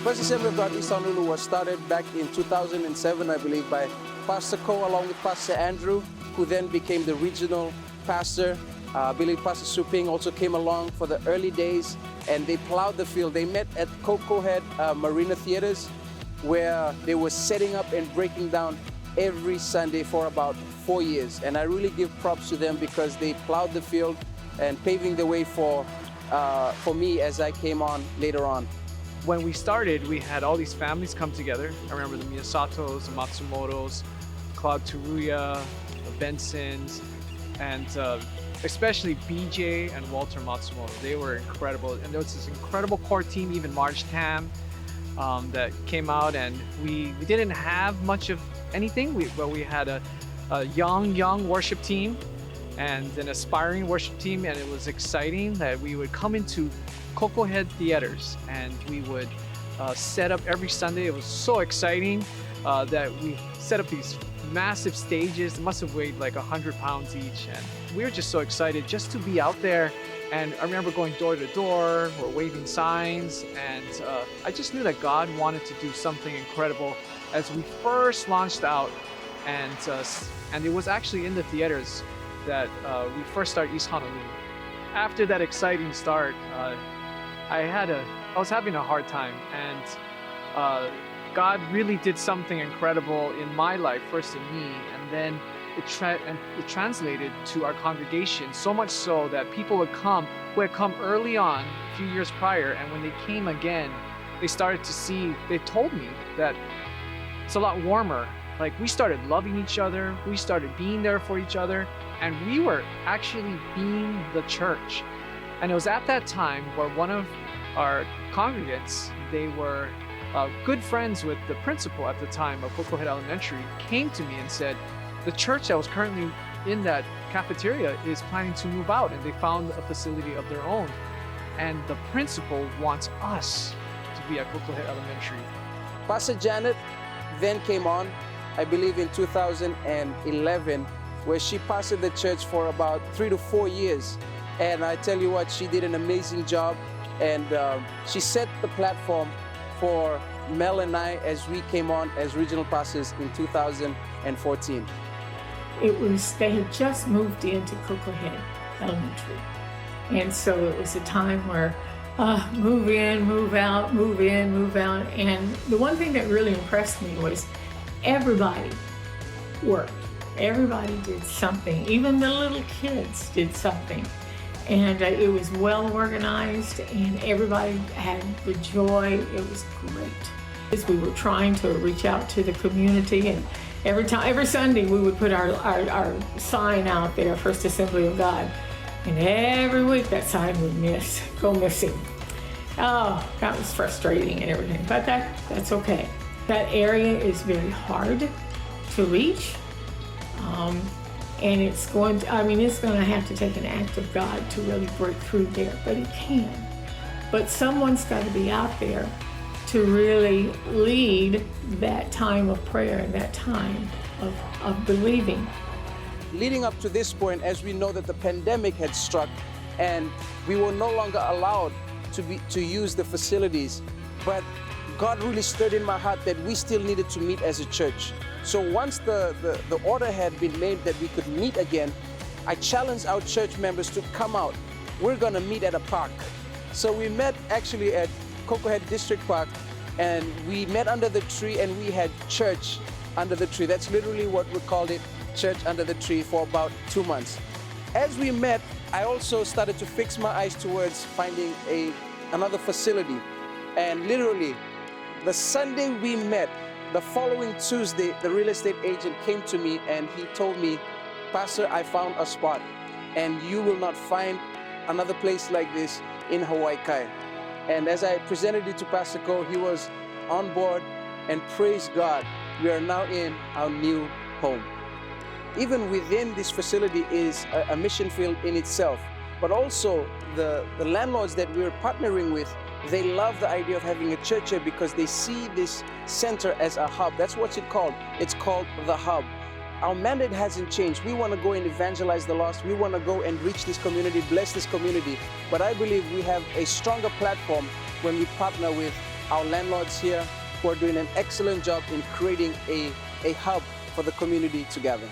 First Assembly of God East Honolulu was started back in 2007, I believe, by Pastor Ko along with Pastor Andrew, who then became the regional pastor. I believe Pastor Suping also came along for the early days, and they plowed the field. They met at Coco Head Marina Theaters, where they were setting up and breaking down every Sunday for about 4 years. And I really give props to them because they plowed the field and paving the way for me as I came on later on. When we started, we had all these families come together. I remember the Miyasatos, the Matsumotos, Claude Teruya, the Bensons, and especially BJ and Walter Matsumoto. They were incredible. And there was this incredible core team, even Marge Tam, that came out, and we didn't have much of anything. We had a young worship team and an aspiring worship team, and it was exciting that we would come into Coco Head Theaters and we would set up every Sunday. It was so exciting that we set up these massive stages. It must have weighed like 100 pounds each, and we were just so excited just to be out there. And I remember going door to door or waving signs, and I just knew that God wanted to do something incredible as we first launched out. And it was actually in the theaters that we first started East Honolulu. After that exciting start, I was having a hard time, and God really did something incredible in my life, first in me, and then it translated to our congregation, so much so that people would come who had come early on a few years prior, and when they came again, they started to see, they told me that it's a lot warmer. Like, we started loving each other, we started being there for each other, and we were actually being the church. And it was at that time where one of our congregants, they were good friends with the principal at the time of Coco Head Elementary, came to me and said, the church that was currently in that cafeteria is planning to move out, and they found a facility of their own. And the principal wants us to be at Coco Head Elementary. Pastor Janet then came on, I believe in 2011, where she pastored the church for about 3 to 4 years. And I tell you what, she did an amazing job, and she set the platform for Mel and I as we came on as regional pastors in 2014. They had just moved into Coco Head Elementary. And so it was a time where move in, move out, move in, move out. And the one thing that really impressed me was everybody worked. Everybody did something. Even the little kids did something. And it was well organized, and everybody had the joy. It was great. As we were trying to reach out to the community, and every Sunday we would put our sign out there, First Assembly of God. And every week that sign would go missing. Oh, that was frustrating and everything, but that's okay. That area is very hard to reach. And it's going to have to take an act of God to really break through there, but it can. But someone's got to be out there to really lead that time of prayer and that time of believing. Leading up to this point, as we know that the pandemic had struck and we were no longer allowed to use the facilities, but God really stirred in my heart that we still needed to meet as a church. So once the order had been made that we could meet again, I challenged our church members to come out. We're gonna meet at a park. So we met actually at Coco Head District Park, and we met under the tree, and we had church under the tree. That's literally what we called it, church under the tree, for about 2 months. As we met, I also started to fix my eyes towards finding another facility. And literally, the Sunday we met, the following Tuesday, the real estate agent came to me and he told me, Pastor, I found a spot, and you will not find another place like this in Hawaii Kai. And as I presented it to Pastor Ko, he was on board, and praise God, we are now in our new home. Even within this facility is a mission field in itself, but also the landlords that we're partnering with, they love the idea of having a church here because they see this center as a hub. That's what it's called. It's called the hub. Our mandate hasn't changed. We want to go and evangelize the lost. We want to go and reach this community, bless this community. But I believe we have a stronger platform when we partner with our landlords here who are doing an excellent job in creating a hub for the community to gather.